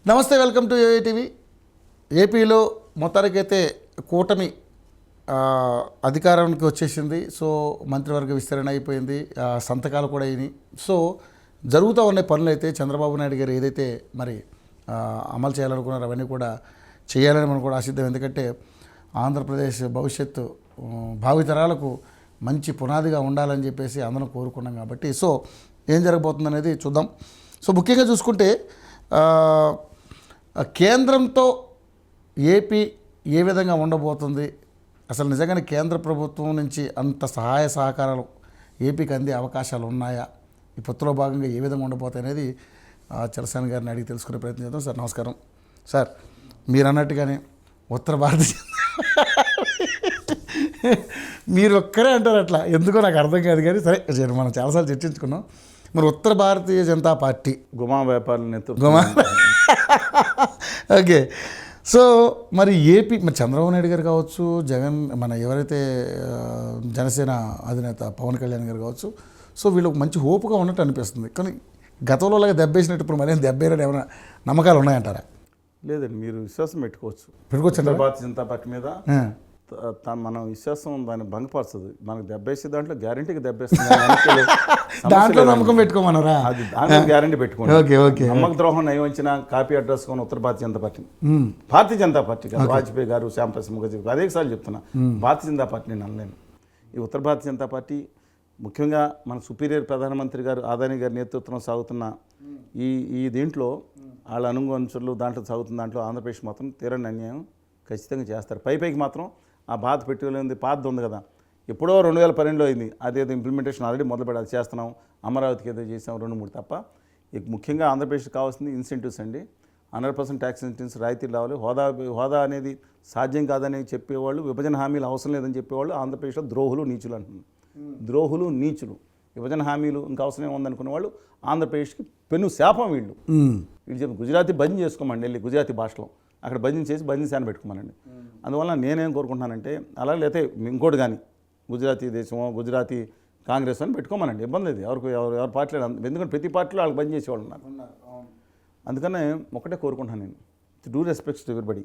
నమస్తే, welcome to ఏఐటీవీ. ఏపీలో మొత్తానికైతే కూటమి అధికారానికి వచ్చేసింది. సో మంత్రివర్గ విస్తరణ అయిపోయింది, సంతకాలు కూడా అయినాయి. సో జరుగుతూ ఉన్న పనులు అయితే చంద్రబాబు నాయుడు గారు ఏదైతే మరి అమలు చేయాలనుకున్నారో అవన్నీ కూడా చేయాలని మనం కూడా ఆశిద్దాం. ఎందుకంటే ఆంధ్రప్రదేశ్ భవిష్యత్తు భావితరాలకు మంచి పునాదిగా ఉండాలని చెప్పేసి అందరం కోరుకున్నాం కాబట్టి సో ఏం జరగబోతుంది అనేది చూద్దాం. సో ముఖ్యంగా చూసుకుంటే కేంద్రంతో ఏపీ ఏ విధంగా ఉండబోతుంది, అసలు నిజంగానే కేంద్ర ప్రభుత్వం నుంచి అంత సహాయ సహకారాలు ఏపీకి అందే అవకాశాలు ఉన్నాయా, ఈ పొత్తులో భాగంగా ఏ విధంగా ఉండబోతాయి అనేది చలసాని గారిని అడిగి తెలుసుకునే ప్రయత్నం చేద్దాం. సార్ నమస్కారం. సార్ మీరు అన్నట్టుగానే ఉత్తర భారతదేశం మీరు ఒక్కరే అంటారు అట్లా, ఎందుకో నాకు అర్థం కాదు కానీ సరే మనం చాలాసార్లు చర్చించుకున్నాం. మరి ఉత్తర భారతీయ జనతా పార్టీ గుమా వ్యాపారుల ఓకే. సో మరి ఏపీ మరి చంద్రబాబు నాయుడు గారు కావచ్చు, జగన్ మన ఎవరైతే జనసేన అధినేత పవన్ కళ్యాణ్ గారు కావచ్చు, సో వీళ్ళకి మంచి హోప్గా ఉన్నట్టు అనిపిస్తుంది. కానీ గతంలో లాగా దెబ్బేసినట్టు ఇప్పుడు మరేం దెబ్బేరని ఏమైనా నమ్మకాలు ఉన్నాయంటారా? లేదండి, మీరు విశ్వాసం పెట్టుకోవచ్చు. భారతీయ జనతా పార్టీ మీద మనం విశ్వాసం దాన్ని భంగపరచదు. మనకు దెబ్బేసే దాంట్లో గ్యారంటీకి దెబ్బేస్తుంది. దాంట్లో నమ్మకం పెట్టుకోమన్నారా? అది దాంట్లో గ్యారంటీ పెట్టుకోండి. నమ్మక ద్రోహం నయం వచ్చిన కాపీ అడ్రస్ కొని ఉత్తర భారతీయ జనతా పార్టీ, భారతీయ జనతా పార్టీ కాదు, వాజ్పేయి గారు, శ్యాంప్రసాద్ ముఖర్జీ అదే సార్లు చెప్తున్నా, భారతీయ జనతా పార్టీ నేను అనలేను. ఈ ఉత్తర భారతీయ జనతా పార్టీ ముఖ్యంగా మన సుపీరియర్ ప్రధానమంత్రి గారు అదానీ గారి నేతృత్వం సాగుతున్న ఈ దీంట్లో వాళ్ళ అనుగుణులు దాంట్లో సాగుతున్న దాంట్లో ఆంధ్రప్రదేశ్ మాత్రం తీరని అన్యాయం ఖచ్చితంగా చేస్తారు. పైకి మాత్రం ఆ బాధ పెట్టుకోలేదు, పాత ఉంది కదా, ఎప్పుడో 2012లో అయింది. అదేదో ఇంప్లిమెంటేషన్ ఆల్రెడీ మొదలుపెట్టి అది చేస్తున్నాం. అమరావతికి ఏదో చేసాం 2-3 తప్ప. ఇక ముఖ్యంగా ఆంధ్రప్రదేశ్కి కావాల్సింది ఇన్సెంటివ్స్ అండి. 100% ట్యాక్స్ ఇన్సెంటివ్స్ రాయితీలు రావాలి. హోదా అనేది సాధ్యం కాదని చెప్పేవాళ్ళు, విభజన హామీలు అవసరం లేదని చెప్పేవాళ్ళు ఆంధ్రప్రదేశ్లో ద్రోహులు నీచులు అంటున్నారు. ద్రోహులు నీచులు, విభజన హామీలు ఇంకా అవసరం ఉందనుకునే వాళ్ళు ఆంధ్రప్రదేశ్కి పెను శాపం. వీళ్ళు చెప్పి గుజరాతీ బంద్ చేసుకోమండి, వెళ్ళి గుజరాతీ భాషలో అక్కడ బంద్ చేసి బందీ శాన పెట్టుకోమనండి. అందువల్ల నేనేం కోరుకుంటున్నానంటే అలా లేకపోతే ఇంకోటి కానీ గుజరాతీ దేశమో గుజరాతీ కాంగ్రెస్ అని పెట్టుకోమనండి, ఇబ్బంది లేదు. ఎవరి పార్టీలో, ఎందుకంటే ప్రతి పార్టీలో వాళ్ళకి బంద్ చేసేవాళ్ళు ఉన్నారు. అందుకనే ఒకటే కోరుకుంటున్నాను నేను, డ్యూ రెస్పెక్ట్స్ టు ఎవరిబడి.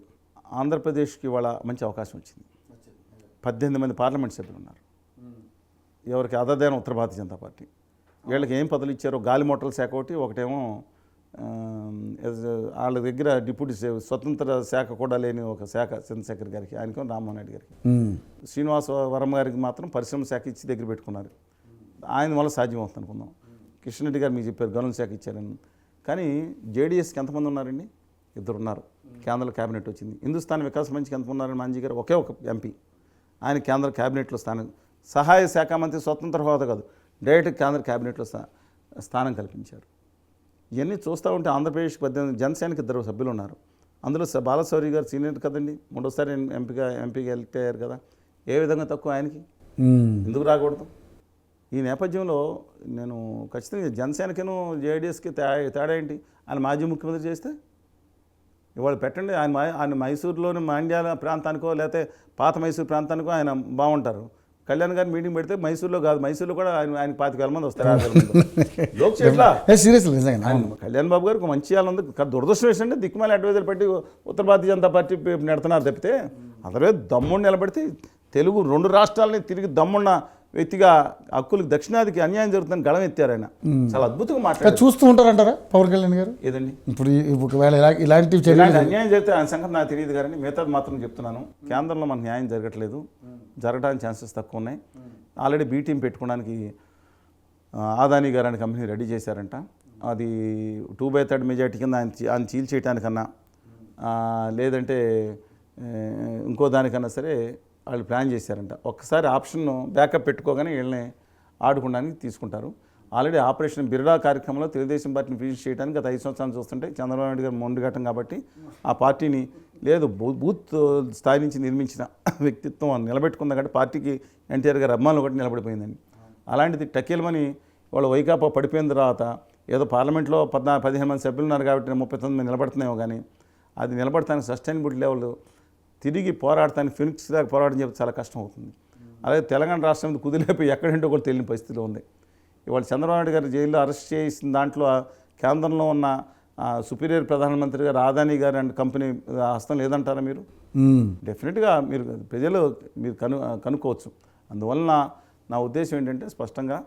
ఆంధ్రప్రదేశ్కి ఇవాళ మంచి అవకాశం వచ్చింది. 18 మంది పార్లమెంట్ సభ్యులు ఉన్నారు. ఎవరికి అదదైన ఉత్తర భారతీయ జనతా పార్టీ. వీళ్ళకి ఏం పదవులు ఇచ్చారో, గాలి మోటార్ల శాఖ ఒకటేమో వాళ్ళ దగ్గర డిప్యూటీ స్వతంత్ర శాఖ కూడా లేని ఒక శాఖ చంద్రశేఖర్ గారికి, ఆయనకేమో రామ్మోహన్ రెడ్డి గారికి. శ్రీనివాస వరం గారికి మాత్రం పరిశ్రమ శాఖ ఇచ్చి దగ్గర పెట్టుకున్నారు. ఆయన వల్ల సాధ్యం అవుతుంది అనుకుందాం. కిషన్ రెడ్డి గారు మీకు చెప్పారు గనుల శాఖ ఇచ్చారని. కానీ జేడీఎస్కి ఎంతమంది ఉన్నారండి? 2 ఉన్నారు. కేంద్ర క్యాబినెట్ వచ్చింది. హిందుస్థాన్ వికాస్ మంచికి ఎంతమంది ఉన్నారని మాంజీ గారు ఒకే ఒక ఎంపీ, ఆయన కేంద్ర క్యాబినెట్లో స్థానం. సహాయ శాఖ మంత్రి స్వతంత్ర హోదా కాదు, డైరెక్ట్ కేంద్ర క్యాబినెట్లో స్థానం కల్పించారు. ఇవన్నీ చూస్తూ ఉంటే ఆంధ్రప్రదేశ్కి 18 జనసేనకి 2 సభ్యులు ఉన్నారు. అందులో బాలశౌరి గారు సీనియర్ కదండి, 3వసారి ఎంపీగా ఎలక్ట్ అయ్యారు కదా. ఏ విధంగా తక్కువ ఆయనకి? ఎందుకు రాకూడదు? ఈ నేపథ్యంలో నేను ఖచ్చితంగా జనసేనకిను జేడీఎస్కి తేడా ఏంటి? ఆయన మాజీ ముఖ్యమంత్రి చేస్తే ఇవాళ పెట్టండి. ఆయన మైసూరులోని మాండ్యాల ప్రాంతానికో లేకపోతే పాత మైసూరు ప్రాంతానికో ఆయన బాగుంటారు. కళ్యాణ్ గారిని మీటింగ్ పెడితే మైసూరులో కాదు, మైసూరులో కూడా ఆయన 25,000 మంది వస్తారు. కళ్యాణ్ బాబు గారికి మంచి ఉంది. దురదృష్టం ఏంటంటే దిక్కుమాలి అడ్వైజర్ పెట్టి ఉత్తర భారతీయ జనతా పార్టీ నెడుతున్నారు తప్పితే, అదర్వే దమ్ముడిని నిలబడితే తెలుగు 2 రాష్ట్రాలని తిరిగి దమ్మున్న వ్యక్తిగా హక్కులకు దక్షిణాదికి అన్యాయం జరుగుతుందని గళం ఎత్తారు. ఆయన చాలా అద్భుతంగా మాట్లాడారు. చూస్తూ ఉంటారంటారా పవన్ కళ్యాణ్ గారు? ఏదండి ఇప్పుడు ఒకవేళ ఇలాంటి అన్యాయం జరిగితే ఆయన సంగతి నాకు తెలియదు కానీ మిగతాది మాత్రం చెప్తున్నాను. కేంద్రంలో మనకు న్యాయం జరగట్లేదు, జరగడానికి ఛాన్సెస్ తక్కువ ఉన్నాయి. ఆల్రెడీ బీ టీం పెట్టుకోవడానికి అదానీ గారు అనే కంపెనీ రెడీ చేశారంట. అది 2/3 మెజార్టీ కింద ఆయన చీల్చేయటానికన్నా లేదంటే ఇంకో దానికన్నా సరే వాళ్ళు ప్లాన్ చేశారంట. ఒక్కసారి ఆప్షన్ బ్యాకప్ పెట్టుకోగానే వీళ్ళని ఆడుకోవడానికి తీసుకుంటారు. ఆల్రెడీ ఆపరేషన్ బిర్డా కార్యక్రమంలో తెలుగుదేశం పార్టీని ఫినిష్ చేయడానికి గత 5 సంవత్సరాలు చూస్తుంటే చంద్రబాబు నాయుడు గారు మొండిగట్టం కాబట్టి ఆ పార్టీని లేదు బూత్ స్థాయి నుంచి నిర్మించిన వ్యక్తిత్వం నిలబెట్టుకుంది కాబట్టి పార్టీకి ఎన్టీఆర్ గారు అభిమానులు ఒకటి నిలబడిపోయిందండి. అలాంటిది టకేల్మని వాళ్ళు వైకాపా పడిపోయిన తర్వాత ఏదో పార్లమెంట్లో 15 మంది సభ్యులు ఉన్నారు కాబట్టి 39 మంది నిలబడుతున్నాయో కానీ అది నిలబడటానికి సస్టైనబిలిటీ లెవెల్ తిరిగి పోరాడటానికి ఫినిక్స్ దాకా పోరాటం చెప్పి చాలా కష్టం అవుతుంది. అలాగే తెలంగాణ రాష్ట్రం మీద కుదిలేపోయి ఎక్కడంటో కూడా తెలియని పరిస్థితిలో ఉంది. ఇవాళ చంద్రబాబు నాయుడు గారు జైల్లో అరెస్ట్ చేసిన దాంట్లో కేంద్రంలో ఉన్న సుపీరియర్ ప్రధానమంత్రి గారు అదానీ గారు అండ్ కంపెనీ హస్తం లేదంటారా మీరు? డెఫినెట్గా మీరు ప్రజలు మీరు కనుక్కోవచ్చు. అందువలన నా ఉద్దేశం ఏంటంటే స్పష్టంగా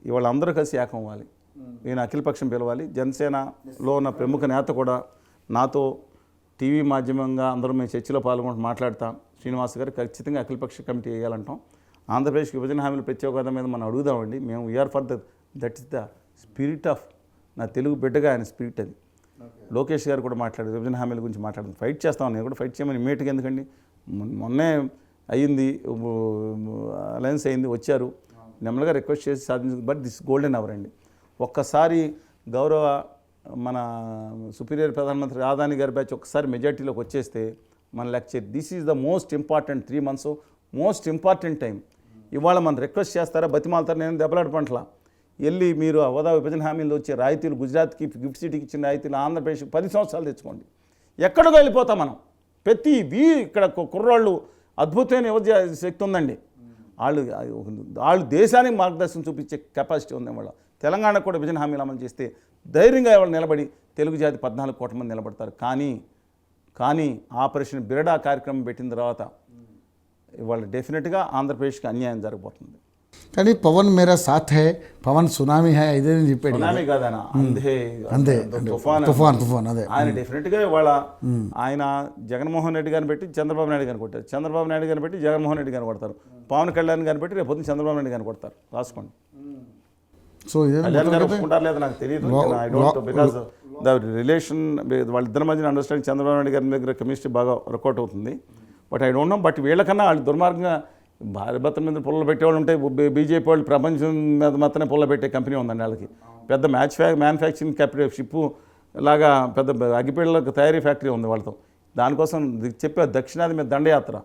ఇవాళ అందరూ కలిసి ఏకం అవ్వాలి. నేను అఖిలపక్షం పిలవాలి. జనసేనలో ఉన్న ప్రముఖ నేత కూడా నాతో టీవీ మాధ్యమంగా అందరూ మేము చర్చలో పాల్గొంటూ మాట్లాడతాం. శ్రీనివాస్ గారు ఖచ్చితంగా అఖిలపక్ష కమిటీ వేయాలంటాం. ఆంధ్రప్రదేశ్ విభజన హామీల ప్రత్యేక హోదా మీద మనం అడుగుదామండి. మేము we are for that is the spirit of నా తెలుగు బిడ్డగా ఆయన స్పిరిట్ అది. లోకేష్ గారు కూడా మాట్లాడారు, విభజన హామీల గురించి మాట్లాడుతుంది. ఫైట్ చేస్తాం, నేను కూడా ఫైట్ చేయమని ఇమీడియట్గా. ఎందుకండి మొన్నే అయ్యింది, అలయన్స్ అయింది, వచ్చారు, నెమ్మదిగా రిక్వెస్ట్ చేసి సాధించింది. బట్ దిస్ గోల్డెన్ అవర్ అండి. ఒక్కసారి గౌరవ మన సుపీరియర్ ప్రధానమంత్రి అదానీ గారి బ్యాచ్ ఒక్కసారి మెజార్టీలోకి వచ్చేస్తే మన lecture this is the most important 3 months, most important time. ఇవాళ మనం రిక్వెస్ట్ చేస్తారా, బతిమాలతారా? నేను దెబ్బలాట పంటలా వెళ్ళి మీరు హోదా విభజన హామీలో వచ్చే రాయితీలు, గుజరాత్కి గిఫ్ట్ సిటీకి ఇచ్చిన రాయితీలు ఆంధ్రప్రదేశ్కి 10 సంవత్సరాలు తెచ్చుకోండి. ఎక్కడికో వెళ్ళిపోతాం మనం. ప్రతి ఇక్కడ కుర్రాళ్ళు అద్భుతమైన యువత శక్తి ఉందండి. వాళ్ళు దేశానికి మార్గదర్శనం చూపించే కెపాసిటీ ఉంది. వాళ్ళ తెలంగాణకు కూడా విభజన హామీలు అమలు చేస్తే ధైర్యంగా వాళ్ళు నిలబడి తెలుగు జాతి 14 కోట్ల మంది నిలబడతారు. కానీ ఆపరేషన్ బిరడా కార్యక్రమం పెట్టిన తర్వాత ఇవాళ డెఫినెట్గా ఆంధ్రప్రదేశ్కి అన్యాయం జరగబోతుంది. కానీ పవన్ మేరా సాథ్ హై, పవన్ సునామీ హై ఇదే చెప్పాడు. సునామీ కాదనా, అందే తుఫాన్ అదే. ఆయన డెఫినెట్గా ఇవాళ ఆయన జగన్మోహన్ రెడ్డి గారిని పెట్టి చంద్రబాబు నాయుడు గారిని కొట్టారు, చంద్రబాబు నాయుడు గారిని పెట్టి జగన్మోహన్ రెడ్డి గారిని కొడతారు, పవన్ కళ్యాణ్ గారిని పెట్టి రేపు పొద్దున్న చంద్రబాబు నాయుడు గారిని కొడతారు. రాసుకోండి. సో కళ్యాణ్ గారు ఒప్పుకుంటారు లేదా నాకు తెలియదు. I don't, because the relation వాళ్ళిద్దరి మధ్యన అండర్స్టాండింగ్ చంద్రబాబు నాయుడు గారి దగ్గర కెమిస్ట్రీ బాగా వర్కౌట్ అవుతుంది. But I don't know. But వీళ్ళకన్నా వాళ్ళు దుర్మార్గంగా భార్య భర్త మీద పుల్ల పెట్టేవాళ్ళు ఉంటే బీజేపీ వాళ్ళు ప్రపంచం మీద మాత్రమే పుల్ల పెట్టే కంపెనీ ఉందండి వాళ్ళకి. పెద్ద మ్యానుఫ్యాక్చరింగ్ క్యాపిటల్ షిప్పు లాగా పెద్ద అగ్గిపేళ్ళకు తయారీ ఫ్యాక్టరీ ఉంది వాళ్ళతో. దానికోసం చెప్పే దక్షిణాది మీద దండయాత్ర.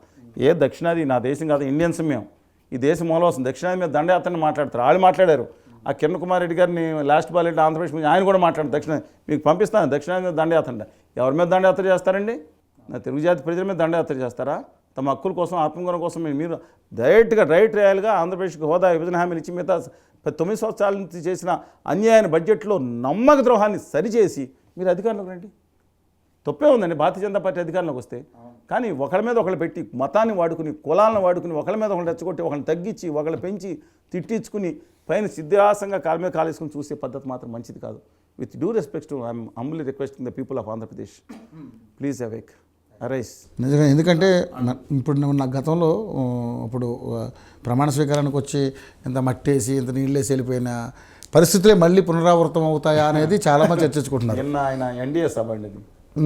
దక్షిణాది నా దేశం కాదు, ఇండియన్స్ మేము, ఈ దేశం మూలవసం. దక్షిణాది మీద దండయాత్రని మాట్లాడతారు. వాళ్ళు మాట్లాడారు. ఆ కిరణ్ కుమార్ రెడ్డి గారిని లాస్ట్ బాలెట్ ఆంధ్రప్రదేశ్ మీద ఆయన కూడా మాట్లాడారు. మీకు పంపిస్తాను దక్షిణాది మీద దండయాత్ర అంటే. ఎవరి మీద దండయాత్ర చేస్తారండి? నా తెలుగు జాతి ప్రజల మీద దండయాత్ర చేస్తారా? తమ హక్కుల కోసం, ఆత్మగౌరవం కోసం మీరు డైరెక్ట్గా రైట్ రాయల్గా ఆంధ్రప్రదేశ్కి హోదా విభజన హామీలు ఇచ్చి మిగతా 9 సంవత్సరాల నుంచి చేసిన అన్యాయాన్ని బడ్జెట్లో నమ్మక ద్రోహాన్ని సరిచేసి మీరు అధికారంలోకి రండి. తప్పే ఉందండి భారతీయ జనతా పార్టీ అధికారంలోకి వస్తే. కానీ ఒకళ్ళ మీద ఒకళ్ళు పెట్టి, మతాన్ని వాడుకుని, కులాలను వాడుకుని, ఒకళ్ళ మీద ఒకళ్ళు రెచ్చగొట్టి, ఒకళ్ళని తగ్గించి, ఒకళ్ళు పెంచి, తిట్టించుకుని, పైన సిద్ధాసంగా కాళ్ళ మీద కాలేసుకుని చూసే పద్ధతి మాత్రం మంచిది కాదు. With due respect to I'm humbly requesting the people of Andhra Pradesh, please awake, arise. నిజంగా. ఎందుకంటే ఇప్పుడు నా గతంలో ఇప్పుడు ప్రమాణ స్వీకారానికి వచ్చి ఇంత మట్టేసి ఇంత నీళ్ళేసి వెళ్ళిపోయిన పరిస్థితులే మళ్ళీ పునరావృతం అవుతాయా అనేది చాలామంది చర్చించుకుంటున్నారు. నిన్న ఆయన ఎన్డీఏ సభ అండి,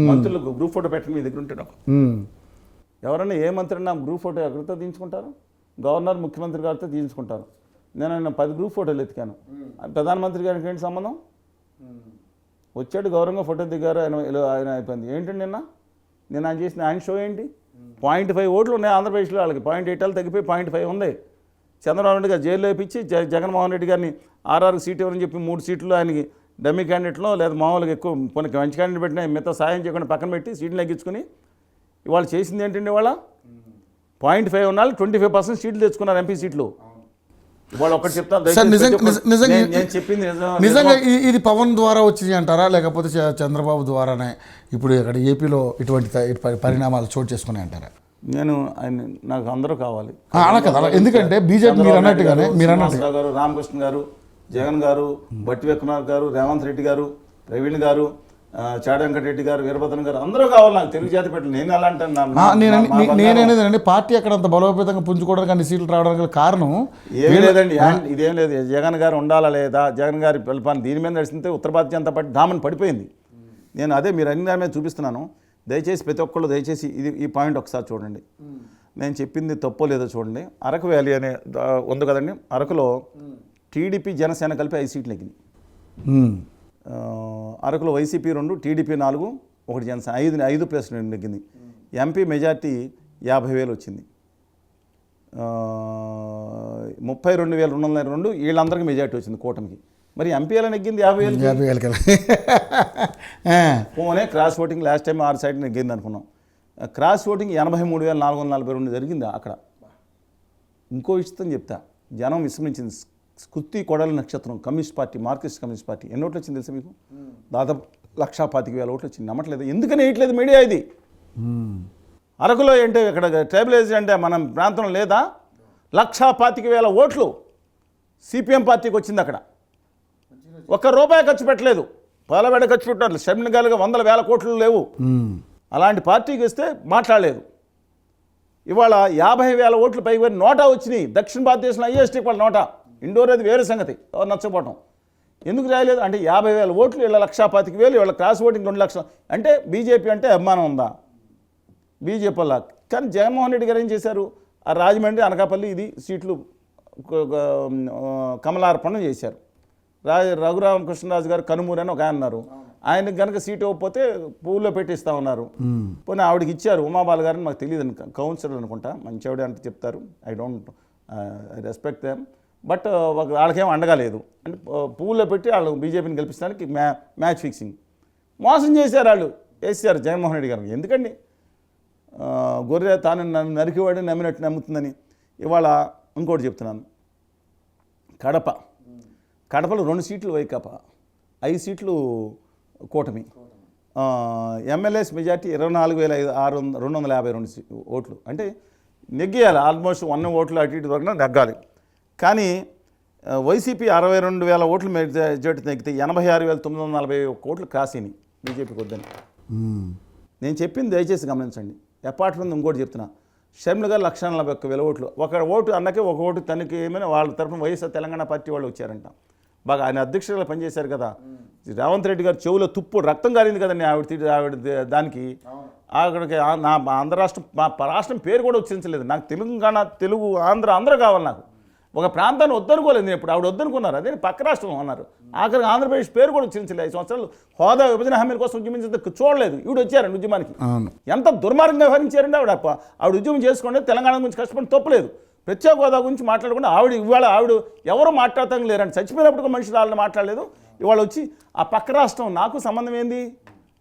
మంత్రులు గ్రూప్ ఫోటో పెట్టండి మీ దగ్గర ఉంటాడు. ఎవరన్నా ఏ మంత్రి అన్నా గ్రూప్ ఫోటో ఎక్కడితో తీయించుకుంటారు? గవర్నర్, ముఖ్యమంత్రి గారితో తీయించుకుంటారు. నేను ఆయన 10 గ్రూప్ ఫోటోలు ఎత్తికాను. ప్రధానమంత్రి గారికి ఏంటి సంబంధం? వచ్చాడు, గౌరవంగా ఫోటో దిగారు, ఆయన అయిపోయింది. ఏంటండి నేను ఆయన చేసిన ఆయన షో ఏంటి? 0.5 ఓట్లు ఉన్నాయి ఆంధ్రప్రదేశ్లో. వాళ్ళకి 0.8 తగ్గిపోయి 0.5 ఉంది. చంద్రబాబు నాయుడు గారు జైల్లో వేయించి జగన్మోహన్ రెడ్డి గారిని 6 సీట్లు ఇవ్వని చెప్పి 3 సీట్లు ఆయనకి డమ్మీ క్యాండిడేట్లో లేదా మామూలుగా ఎక్కువ కొన్ని మంచి క్యాండిడేట్ పెట్టినా మిగతా సాయం చేయకుండా పక్కన పెట్టి సీట్లు తగ్గించుకుని ఇవాళ చేసింది ఏంటండి? ఇవాళ 0.5 ఉన్న 25% సీట్లు తెచ్చుకున్నారు, ఎంపీ సీట్లు. ఇవాళ ఒకటి చెప్తాను, నిజంగా ఇది పవన్ ద్వారా వచ్చింది అంటారా, లేకపోతే చంద్రబాబు ద్వారానే ఇప్పుడు ఇక్కడ ఏపీలో ఇటువంటి పరిణామాలు చోటు చేసుకుని అంటారా? నాకు అందరూ కావాలి. అలా కదా, ఎందుకంటే బీజేపీ మీరు అన్నట్టుగానే గారు, రామకృష్ణ గారు, జగన్ గారు, బట్టి విక్రమార్క గారు, రేవంత్ రెడ్డి గారు, ప్రవీణ్ గారు, చాడ వెంకటరెడ్డి గారు, వీరభద్రం గారు, అందరూ కావాలి నాకు తెలుగు జాతి పెట్టలు. నేను అలా అంటాను. నేనేదండి పార్టీ అక్కడ అంత బలోపేతంగా పుంజుకోవడానికి అన్ని సీట్లు రావడానికి కారణం ఏమీ లేదండి. ఇదేం లేదు. జగన్ గారు ఉండాలా లేదా, జగన్ గారి పిలుపాన్ని దీని మీద నడిస్తే ఉత్తర భారతీయ జనతా పార్టీ డామని పడిపోయింది. నేను అదే మీరు అన్ని దాని మీద చూపిస్తున్నాను. దయచేసి ప్రతి ఒక్కళ్ళు దయచేసి ఈ పాయింట్ ఒకసారి చూడండి. నేను చెప్పింది తప్పో లేదో చూడండి. అరకు వ్యాలీ అనే ఉంది కదండి, అరకులో టీడీపీ జనసేన కలిపి 5 సీట్లు ఎక్కింది. అరకులో వైసీపీ 2, టీడీపీ 4, 1 జనసేన 5 ప్లస్ 2 నెగ్గింది. ఎంపీ మెజార్టీ 50,000 వచ్చింది. 32,202 వీళ్ళందరికీ మెజార్టీ వచ్చింది కూటమికి. మరి ఎంపీ ఎలా నెగ్గింది? 50,000. పోనే cross voting last time 6 side నెగ్గింది అనుకున్నాం. క్రాస్ ఓటింగ్ 83,442 జరిగింది అక్కడ. ఇంకో విషయం చెప్తా, జనం విస్మరించింది. కుత్తి కొడల నక్షత్రం communist party, Marxist communist party ఎన్ని ఓట్లు వచ్చింది తెలుసా మీకు? దాదాపు 1,25,000 ఓట్లు వచ్చింది. నమ్మట్లేదు. ఎందుకని వేయట్లేదు మీడియా ఇది? అరకులో ఏంటి, ఇక్కడ ట్రైబలైజ్ అంటే మన ప్రాంతంలో లేదా? 1,25,000 ఓట్లు సిపిఎం పార్టీకి వచ్చింది. అక్కడ ₹1 ఖర్చు పెట్టలేదు. పాలబెడ ఖర్చు పెట్టారు. షర్మిలగాలుగా 100,000 కోట్లు లేవు. అలాంటి పార్టీకి వస్తే మాట్లాడలేదు. ఇవాళ 50,000 ఓట్లు పైకి నోటా వచ్చినాయి. దక్షిణ భారతదేశంలో ఐఎస్టీ వాళ్ళ నోటా. ఇండోర్ అది వేరే సంగతి, ఎవరు నచ్చపోవటం. ఎందుకు రాయలేదు అంటే 50,000 ఓట్లు, వీళ్ళ 1,25,000, వీళ్ళ క్రాస్ ఓటింగ్ 2 లక్షలు. అంటే బీజేపీ అంటే అభిమానం ఉందా? బీజేపీ వల్ల. కానీ జగన్మోహన్ రెడ్డి గారు ఏం చేశారు? ఆ రాజమండ్రి, అనకాపల్లి ఇది సీట్లు కమలార్పణ చేశారు. రఘురామకృష్ణరాజు గారు కనుమూరు అని ఒక ఆయన ఉన్నారు. ఆయనకి కనుక సీట్ ఇవ్వకపోతే పువ్వులో పెట్టిస్తా ఉన్నారు. పోనీ ఆవిడకి ఇచ్చారు. ఉమాబాల గారిని మాకు తెలియదు, కౌన్సిలర్ అనుకుంటా, మంచి ఆవిడ అంటే చెప్తారు. I don't respect them. But వాళ్ళకేం అండగా లేదు అంటే పువ్వులో పెట్టి వాళ్ళు బీజేపీని గెలిపించడానికి మ్యాచ్ ఫిక్సింగ్ మోసం చేశారు వాళ్ళు. వేసారు జగన్మోహన్ రెడ్డి గారు. ఎందుకండి? గొర్రె తాను నన్ను నరికివాడు నమ్మినట్టు నమ్ముతుందని. ఇవాళ ఇంకోటి చెప్తున్నాను. కడపలో 2 సీట్లు వైకాపా, 5 సీట్లు కూటమి. ఎమ్మెల్యేస్ మెజార్టీ 24,252 ఓట్లు. అంటే నెగ్గేయాలి. ఆల్మోస్ట్ 1 ఓట్లు అటు ఇటు దొరికినా నెగ్గాలి. కానీ వైసీపీ 62,000 ఓట్లు మెజార్టీ తగ్గితే 86,941 ఓట్లు కాసినాయి బీజేపీకి వద్దని. నేను చెప్పింది దయచేసి గమనించండి. అపార్ట్ ఫ్రమ్ ఇంకోటి చెప్తున్నా. షర్మిల గారు 1,41,000 ఓట్లు. ఒక ఓటు అన్నకే, ఒక ఓటు తనకి ఏమైనా వాళ్ళ తరఫున వైఎస్ఆర్ తెలంగాణ పార్టీ వాళ్ళు వచ్చారంట. బాగా ఆయన అధ్యక్షులుగా పనిచేశారు కదా. రేవంత్ రెడ్డి గారు చెవులో తుప్పు రక్తం కారింది కదండి ఆవిడ దానికి. అక్కడికి నా ఆంధ్ర రాష్ట్రం, మా రాష్ట్రం పేరు కూడా ఉచ్చరించలేదు. నాకు తెలుగు ఆంధ్ర కావాలి. నాకు ఒక ప్రాంతాన్ని వద్దనుకోలేదు నేను. ఇప్పుడు ఆవిడ వద్దనుకున్నారు. అదే పక్క రాష్ట్రం అన్నారు. ఆఖరికి ఆంధ్రప్రదేశ్ పేరు కూడా ఉచ్చరించలేదు. 5 సంవత్సరాలు హోదా విభజన హామీల కోసం ఉద్యమించే చూడలేదు. ఈవిడ వచ్చారండి ఉద్యమానికి. ఎంత దుర్మార్గంగా వ్యవహరించారండి ఆవిడ ఉద్యమం చేసుకోండి. తెలంగాణ గురించి కష్టపడి తప్పలేదు. ప్రత్యేక హోదా గురించి మాట్లాడకుండా ఇవాళ ఆవిడ ఎవరు మాట్లాడతాం లేరండి. చచ్చిపోయినప్పుడు మనుషులు వాళ్ళని మాట్లాడలేదు. ఇవాళ వచ్చి ఆ పక్క రాష్ట్రం నాకు సంబంధం ఏంది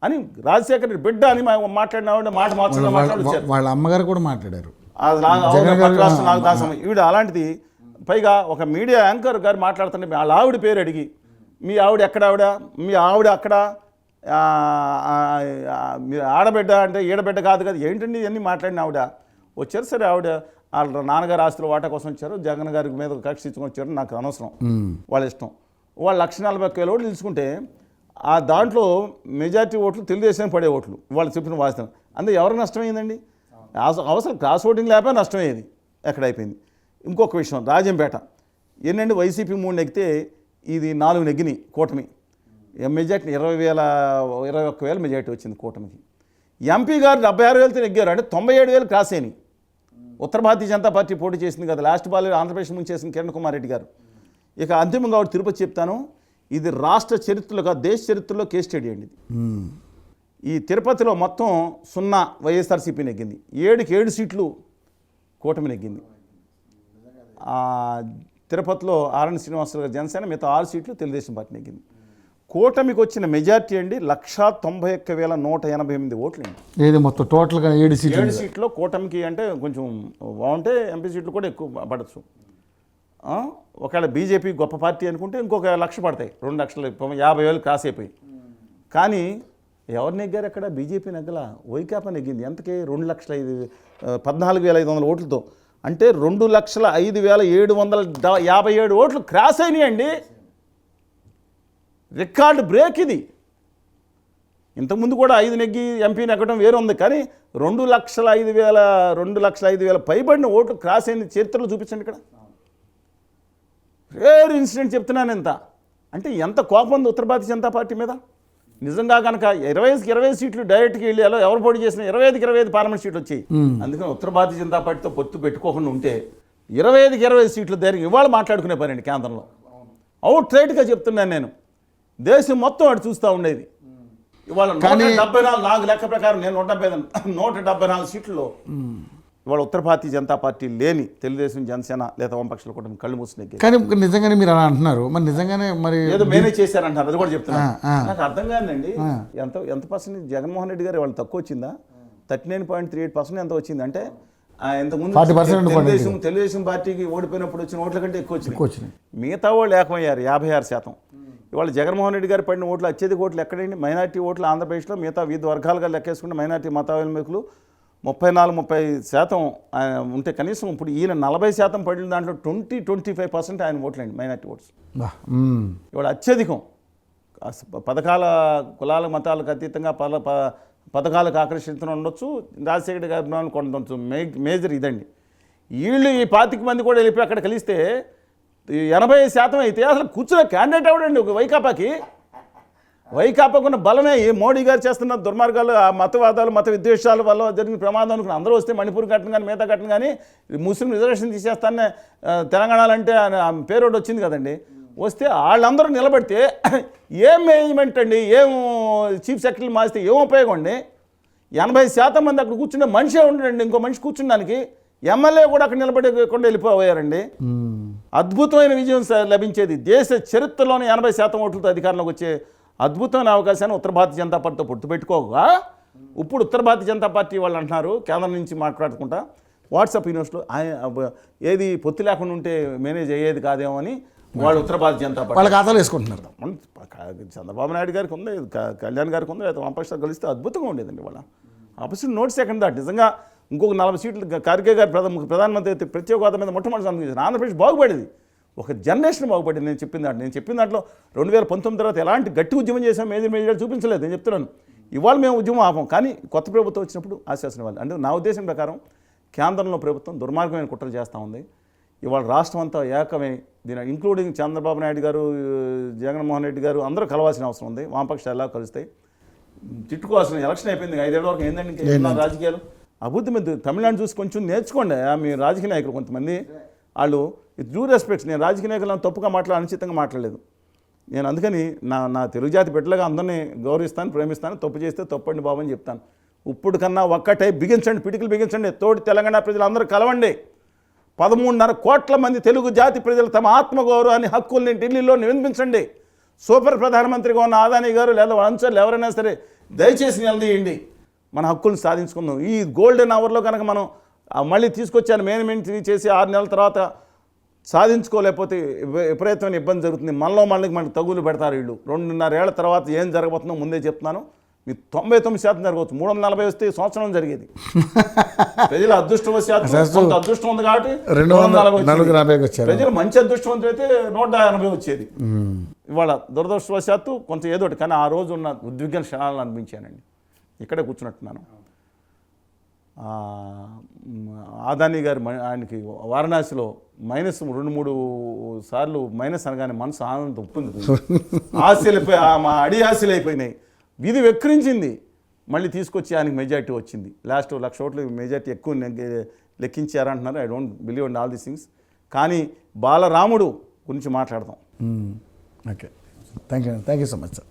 అని రాజశేఖర్ రెడ్డి బిడ్డ అని మాట్లాడిన మాట మాట్లాడారు. వాళ్ళ అమ్మగారు కూడా మాట్లాడారు. పక్క రాష్ట్రం నాకు దాసం. ఈవిడ అలాంటిది. పైగా ఒక మీడియా యాంకర్ గారు మాట్లాడుతుంటే వాళ్ళ ఆవిడ పేరు అడిగి, మీ ఆవిడ ఎక్కడ, మీ ఆవిడ అక్కడ, మీ ఆడబిడ్డ అంటే ఈడబిడ్డ కాదు కదా, ఏంటండి ఇవన్నీ మాట్లాడిన ఆవిడ వచ్చారు. సరే, ఆవిడ వాళ్ళ నాన్నగారు ఆస్తుల వాటా కోసం వచ్చారు. జగన్ గారి మీద కక్ష ఇచ్చుకొని వచ్చారు. నాకు అనవసరం, వాళ్ళ ఇష్టం. వాళ్ళు 1,41,000 ఓట్లు తీసుకుంటే ఆ దాంట్లో మెజార్టీ ఓట్లు తెలుగుదేశం పడే ఓట్లు వాళ్ళు చెప్పిన వాస్తవం. అందుకే ఎవరికి నష్టమైందండి? అవసరం క్రాస్ ఓటింగ్ లేకపోతే నష్టమయ్యేది. ఎక్కడైపోయింది. ఇంకొక విషయం, రాజంపేట ఏంటంటే వైసీపీ 3 నెగ్గితే ఇది 4 నెగ్గినాయి కూటమి. మెజార్టీ 21,000 మెజార్టీ వచ్చింది కూటమికి. ఎంపీ గారు 76,000తో నెగ్గారు. అంటే 97,000 క్రాస్ అయినాయి. ఉత్తర భారతీయ జనతా పార్టీ పోటీ చేసింది కదా, లాస్ట్ బాల్ ఆంధ్రప్రదేశ్ ముంచేసిన కిరణ్ కుమార్ రెడ్డి గారు. ఇక అంతిమంగా తిరుపతి చెప్తాను. ఇది రాష్ట్ర చరిత్రలో కాదు, దేశ చరిత్రలో కేస్ స్టడీ అండి ఇది. ఈ తిరుపతిలో మొత్తం 0 వైఎస్ఆర్సీపీ నెగ్గింది. 7 సీట్లు కూటమి నెగ్గింది. తిరుపతిలో ఆర్ఎన్ శ్రీనివాసరావు గారు జనసేన, మిగతా 6 సీట్లు తెలుగుదేశం పార్టీ నెగ్గింది. కూటమికి వచ్చిన మెజార్టీ అండి 191,188 ఓట్లు అండి. ఏది మొత్తం టోటల్గా 7 సీట్లో కూటమికి. అంటే కొంచెం బాగుంటే ఎంపీ సీట్లు కూడా ఎక్కువ పడచ్చు. ఒకవేళ బీజేపీ గొప్ప పార్టీ అనుకుంటే ఇంకొక 1,00,000 పడతాయి. 2,50,000 క్రాస్ అయిపోయి. కానీ ఎవరు నెగ్గారు అక్కడ? బీజేపీ నెగ్గల, వైకాపా నెగ్గింది. ఎంతకే? 2,14,500 ఓట్లతో. అంటే 2,05,757 ఓట్లు క్రాస్ అయినాయండి. రికార్డు బ్రేక్ ఇది. ఇంతకుముందు కూడా 5 నెగ్గి ఎంపీ నెగ్గడం వేరే ఉంది. కానీ 2,05,000 పైబడిన ఓట్లు క్రాస్ అయిన చరిత్రలో చూపించండి ఇక్కడ. రేర్ ఇన్సిడెంట్ చెప్తున్నాను. ఎంత అంటే ఎంత కోపం ఉంది ఉత్తర భారతీయ జనతా పార్టీ మీద. నిజంగా కనుక 20కి 20 సీట్లు డైరెక్ట్గా వెళ్ళి అలా ఎవరు పోటీ చేసినా 25కి 25 పార్లమెంట్ సీట్లు వచ్చాయి. అందుకని ఉత్తర భారతీయ జనతా పార్టీతో పొత్తు పెట్టుకోకుండా ఉంటే 25కి 20 సీట్లు ధైర్యం ఇవాళ మాట్లాడుకునే పని అండి. కేంద్రంలో అవుట్ రైట్గా చెప్తున్నాను నేను. దేశం మొత్తం అటు చూస్తూ ఉండేది. ఇవాళ 174 నాకు లెక్క ప్రకారం నేను 174 సీట్లలో ఇవాళ ఉత్తర భారతీయ జనతా పార్టీ లేని తెలుగుదేశం, జనసేన లేదా వామపక్షాల కూటమి కళ్ళు మూసినకి. కానీ నిజంగానే మీరు అలా అంటున్నారు. మరి నిజంగానే మరి ఏదో మేనేజ్ చేశారంటారు. అది కూడా చెప్తున్నా. నాకు అర్థం కాదండి. ఎంత పర్సెంట్ జగన్మోహన్ రెడ్డి గారు వాళ్ళు తక్కువ వచ్చిందా? 39.38% ఎంత వచ్చింది. అంటే ఇంతకుముందు తెలుగుదేశం పార్టీకి ఓడిపోయినప్పుడు వచ్చిన ఓట్ల కంటే ఎక్కువ వచ్చినాయి. మిగతా వాళ్ళు ఏకమయ్యారు 56%. ఇవాళ జగన్మోహన్ రెడ్డి గారు పడిన ఓట్లు అత్యధిక ఓట్లు ఎక్కడండి? మైనార్టీ ఓట్లు ఆంధ్రప్రదేశ్లో మిగతా వివిధ వర్గాలుగా లెక్కేసుకుంటే మైనార్టీ మతావలంబికులు 34-30% ఉంటే కనీసం ఇప్పుడు ఈయన 40% పడిన దాంట్లో 20-25% ఆయన ఓట్లండి మైనార్టీ ఓట్స్. ఇవాళ అత్యధికం పథకాల కులాల మతాలకు అతీతంగా పథకాలకు ఆకర్షించడం ఉండొచ్చు, రాజశేఖర గారి కొండొచ్చు. మేజర్ ఇదండి. వీళ్ళు ఈ 25 మంది కూడా వెళ్ళిపోయి అక్కడ కలిస్తే 80% అయితే అసలు కూర్చున్న క్యాండిడేట్ ఎవడండి? ఒక వైకాపాకున్న బలమే ఈ మోడీ గారు చేస్తున్న దుర్మార్గాలు, ఆ మతవాదాలు, మత విద్వేషాల వల్ల జరిగిన ప్రమాదం అనుకుని అందరూ వస్తే మణిపూర్ ఘటన కానీ మిగతా ఘటన కానీ ముస్లిం రిజర్వేషన్ తీసేస్తానే తెలంగాణలో అంటే పేరు ఒకటి వచ్చింది కదండి. వస్తే వాళ్ళందరూ నిలబడితే ఏం మేనేజ్మెంట్ అండి, ఏం చీఫ్ సెక్రటరీ మారిస్తే ఏం ఉపయోగం అండి? 80% మంది అక్కడ కూర్చునే మనిషే ఉండడండి, ఇంకో మనిషి కూర్చున్నానికి. ఎమ్మెల్యే కూడా అక్కడ నిలబడకుండా వెళ్ళిపోయారండి. అద్భుతమైన విజయం లభించేది. దేశ చరిత్రలోనే 80% ఓట్లతో అధికారంలోకి వచ్చే అద్భుతమైన అవకాశాన్ని ఉత్తర భారతీయ జనతా పార్టీతో పొట్టుపెట్టుకోగా ఇప్పుడు ఉత్తర భారతీయ జనతా పార్టీ వాళ్ళు అంటున్నారు కేంద్రం నుంచి మాట్లాడుకుంటా వాట్సాప్ యూనివర్స్లో ఏది పొత్తు లేకుండా ఉంటే మేనేజ్ అయ్యేది కాదేమో అని వాళ్ళు ఉత్తర భారతీయ జనతా పార్టీ వాళ్ళ ఖాతాలు వేసుకుంటున్నారు. చంద్రబాబు నాయుడు గారికి ఉంది, కళ్యాణ్ గారికి ఉంది, అయితే వామపక్షాలు కలిస్తే అద్భుతంగా ఉండేదండి. వాళ్ళ ఆపోజిషన్ నోట్ సెకండ్ దాట్ నిజంగా ఇంకొక 40 సీట్లు ఖర్గే గారు ప్రధానమంత్రి అయితే ప్రత్యేక హోదా మీద మొట్టమొదటి సంతకం చేశారు. ఆంధ్రప్రదేశ్ బాగుపడేది, ఒక జనరేషన్ బాగుపడింది. నేను చెప్పిన దాంట్లో 2019 తర్వాత ఎలాంటి గట్టి ఉద్యమం చేసాం, మేజర్ చూపించలేదు. నేను చెప్తున్నాను, ఇవాళ మేము ఉద్యమం ఆపం, కానీ కొత్త ప్రభుత్వం వచ్చినప్పుడు ఆశాసన వాళ్ళు. అంటే నా ఉద్దేశం ప్రకారం కేంద్రంలో ప్రభుత్వం దుర్మార్గమైన కుట్రలు చేస్తూ ఉంది. ఇవాళ రాష్ట్రం అంతా ఏకమై దీని ఇంక్లూడింగ్ చంద్రబాబు నాయుడు గారు, జగన్మోహన్ రెడ్డి గారు అందరూ కలవాల్సిన అవసరం ఉంది. వామపక్షాలు ఎలా కలుస్తాయి? తిట్టుకోవాల్సిన ఎలక్షన్ అయిపోయింది, 5 ఏళ్ళ వరకు ఏందండి రాజకీయాలు? అభివృద్ధి మీద తమిళనాడు చూసి కొంచెం నేర్చుకోండి. మీ రాజకీయ నాయకులు కొంతమంది వాళ్ళు డ్యూ రెస్పెక్ట్స్, నేను రాజకీయ నాయకులను తప్పుగా అనుచితంగా మాట్లాడలేదు. నేను అందుకని నా తెలుగు జాతి బిడ్డలుగా అందరినీ గౌరవిస్తాను, ప్రేమిస్తాను. తప్పు చేస్తే తప్పండి బాబు అని చెప్తాను. ఇప్పుడు కన్నా ఒక్కటే బిగించండి, పిటికలు బిగించండి. తోటి తెలంగాణ ప్రజలు అందరూ కలవండి. 13.5 కోట్ల మంది తెలుగు జాతి ప్రజలు తమ ఆత్మగౌరవాన్ని, హక్కుల్ని ఢిల్లీలో వినిపించండి. సూపర్ ప్రధానమంత్రిగా ఉన్న అదానీ గారు లేదా అనుచరులు ఎవరైనా సరే దయచేసి నిలదీయండి, మన హక్కుల్ని సాధించుకుందాం. ఈ గోల్డెన్ అవర్లో కనుక మనం మళ్ళీ తీసుకొచ్చాను మేనేజ్మెంట్ చేసి 6 నెలల తర్వాత సాధించుకోలేకపోతే విపరీతమైన ఇబ్బంది జరుగుతుంది. మనకి తగులు పెడతారు వీళ్ళు. 2.5 ఏళ్ల తర్వాత ఏం జరగబోతుందో ముందే చెప్తున్నాను. మీ 99% జరగవచ్చు, 340 వస్తే సంవత్సరం జరిగేది. ప్రజల అదృష్టవశాత్తు అదృష్టం ఉంది కాబట్టి 240 వచ్చారు. ప్రజలు మంచి అదృష్టవంతులు అయితే 180 వచ్చేది. ఇవాళ దురదృష్టవశాత్తు కొంత ఏదోటి, కానీ ఆ రోజు ఉన్న ఉద్విగ్న క్షణాలను అనిపించానండి. ఇక్కడే కూర్చున్నట్టున్నాను. అదానీ గారు ఆయనకి వారణాసిలో -2-3 సార్లు మైనస్ అనగానే మనసు ఆనందం ఉప్పుంది. ఆశలైపోయి మా ఆశలు అయిపోయినాయి. విధి వెక్కిరించింది. మళ్ళీ తీసుకొచ్చి ఆయనకి మెజార్టీ వచ్చింది. లాస్ట్ 1,00,000 ఓట్లు మెజార్టీ ఎక్కువ లెక్కించారంటున్నారు. I don't believe in all these things. కానీ బాలరాముడు గురించి మాట్లాడదాం. Okay, thank you so much sir.